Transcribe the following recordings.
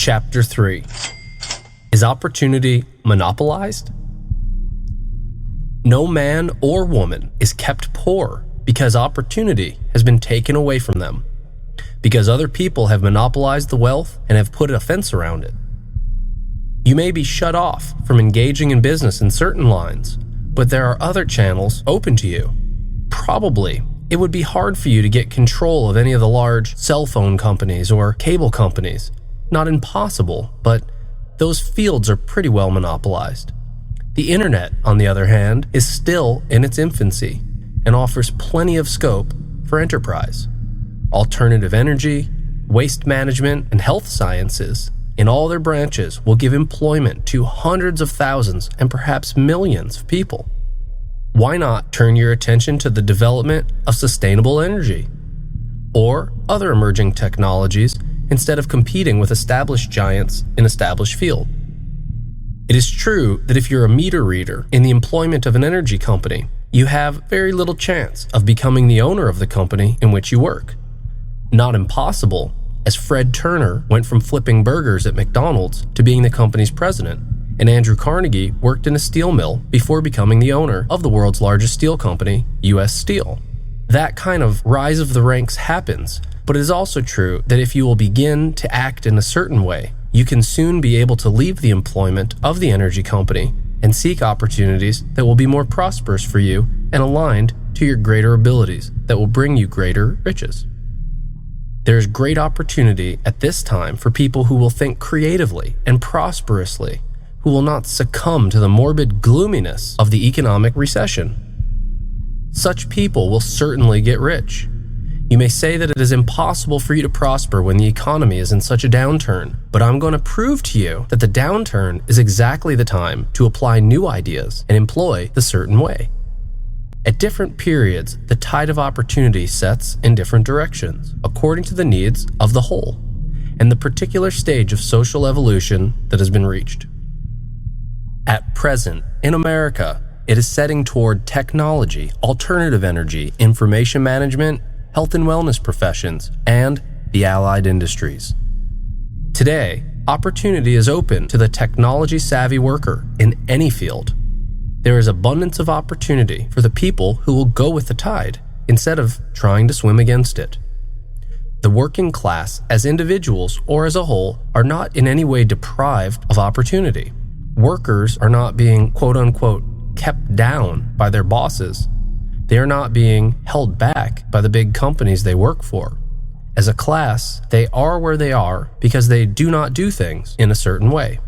Chapter 3. Is opportunity monopolized? No man or woman is kept poor because opportunity has been taken away from them, because other people have monopolized the wealth and have put a fence around it. You may be shut off from engaging in business in certain lines, but there are other channels open to you. Probably, it would be hard for you to get control of any of the large cell phone companies or cable companies. Not impossible, but those fields are pretty well monopolized. The internet, on the other hand, is still in its infancy and offers plenty of scope for enterprise. Alternative energy, waste management, and health sciences in all their branches will give employment to hundreds of thousands and perhaps millions of people. Why not turn your attention to the development of sustainable energy or other emerging technologies instead of competing with established giants in established field? It is true that if you're a meter reader in the employment of an energy company, you have very little chance of becoming the owner of the company in which you work. Not impossible, as Fred Turner went from flipping burgers at McDonald's to being the company's president, and Andrew Carnegie worked in a steel mill before becoming the owner of the world's largest steel company, U.S. Steel. That kind of rise of the ranks happens, but it is also true that if you will begin to act in a certain way, you can soon be able to leave the employment of the energy company and seek opportunities that will be more prosperous for you and aligned to your greater abilities that will bring you greater riches. There is great opportunity at this time for people who will think creatively and prosperously, who will not succumb to the morbid gloominess of the economic recession. Such people will certainly get rich. You may say that it is impossible for you to prosper when the economy is in such a downturn, but I'm going to prove to you that the downturn is exactly the time to apply new ideas and employ the certain way. At different periods, the tide of opportunity sets in different directions, according to the needs of the whole, and the particular stage of social evolution that has been reached. At present, in America, it is setting toward technology, alternative energy, information management, health and wellness professions, and the allied industries. Today, opportunity is open to the technology-savvy worker in any field. There is abundance of opportunity for the people who will go with the tide instead of trying to swim against it. The working class, as individuals or as a whole, are not in any way deprived of opportunity. Workers are not being quote-unquote kept down by their bosses. They are not being held back by the big companies they work for. As a class, they are where they are because they do not do things in a certain way.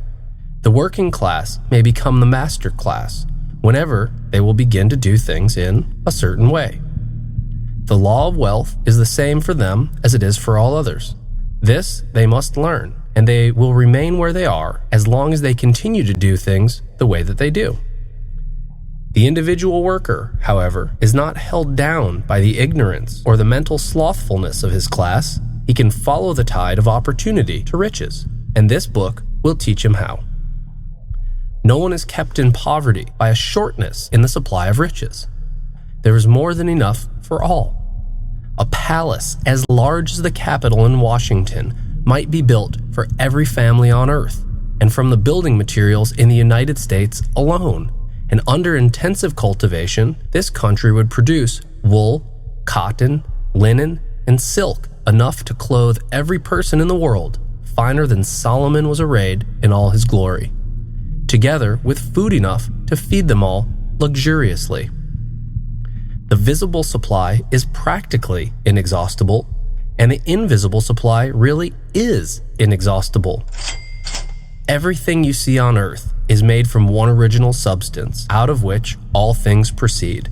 The working class may become the master class whenever they will begin to do things in a certain way. The law of wealth is the same for them as it is for all others. This they must learn, and they will remain where they are as long as they continue to do things the way that they do. The individual worker, however, is not held down by the ignorance or the mental slothfulness of his class. He can follow the tide of opportunity to riches, and this book will teach him how. No one is kept in poverty by a shortness in the supply of riches. There is more than enough for all. A palace as large as the Capitol in Washington might be built for every family on earth, and from the building materials in the United States alone. And under intensive cultivation, this country would produce wool, cotton, linen, and silk enough to clothe every person in the world, finer than Solomon was arrayed in all his glory, together with food enough to feed them all luxuriously. The visible supply is practically inexhaustible, and the invisible supply really is inexhaustible. Everything you see on earth is made from one original substance, out of which all things proceed.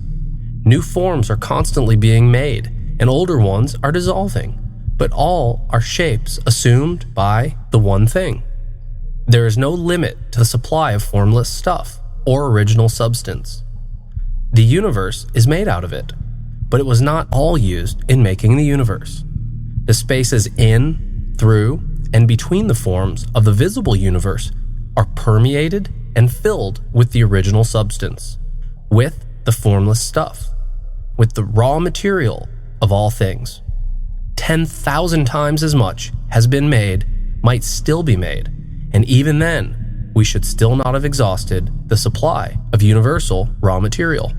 New forms are constantly being made, and older ones are dissolving, but all are shapes assumed by the one thing. There is no limit to the supply of formless stuff or original substance. The universe is made out of it, but it was not all used in making the universe. The spaces in, through, and between the forms of the visible universe are permeated and filled with the original substance, with the formless stuff, with the raw material of all things. 10,000 times as much has been made might still be made, and even then, we should still not have exhausted the supply of universal raw material.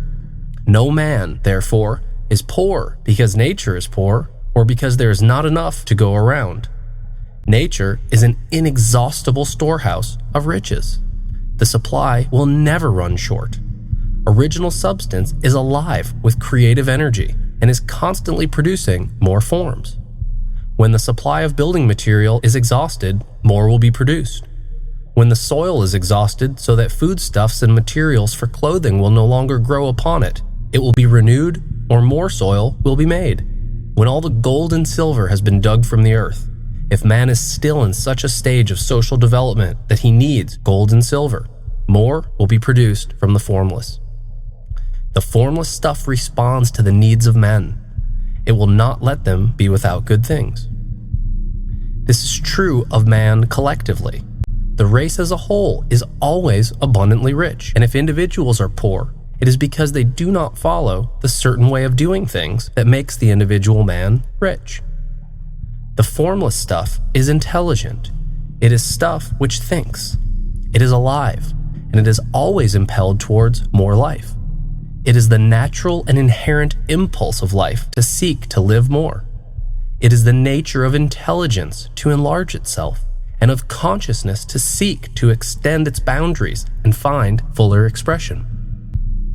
No man, therefore, is poor because nature is poor or because there is not enough to go around. Nature is an inexhaustible storehouse of riches. The supply will never run short. Original substance is alive with creative energy and is constantly producing more forms. When the supply of building material is exhausted, more will be produced. When the soil is exhausted so that foodstuffs and materials for clothing will no longer grow upon it, it will be renewed or more soil will be made. When all the gold and silver has been dug from the earth, if man is still in such a stage of social development that he needs gold and silver, more will be produced from the formless. The formless stuff responds to the needs of men. It will not let them be without good things. This is true of man collectively. The race as a whole is always abundantly rich, and if individuals are poor, it is because they do not follow the certain way of doing things that makes the individual man rich. The formless stuff is intelligent. It is stuff which thinks. It is alive, and it is always impelled towards more life. It is the natural and inherent impulse of life to seek to live more. It is the nature of intelligence to enlarge itself, and of consciousness to seek to extend its boundaries and find fuller expression.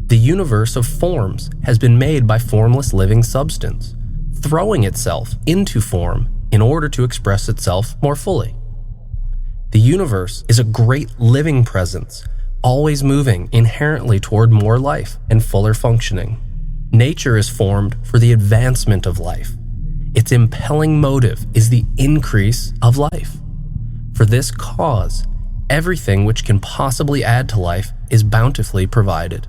The universe of forms has been made by formless living substance, throwing itself into form in order to express itself more fully. The universe is a great living presence, always moving inherently toward more life and fuller functioning. Nature is formed for the advancement of life. Its impelling motive is the increase of life. For this cause, everything which can possibly add to life is bountifully provided.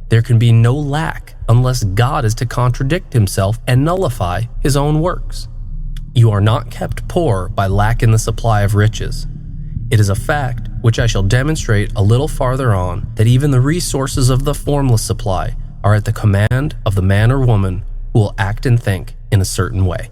There can be no lack unless God is to contradict himself and nullify his own works. You are not kept poor by lack in the supply of riches. It is a fact, which I shall demonstrate a little farther on, that even the resources of the formless supply are at the command of the man or woman who will act and think in a certain way.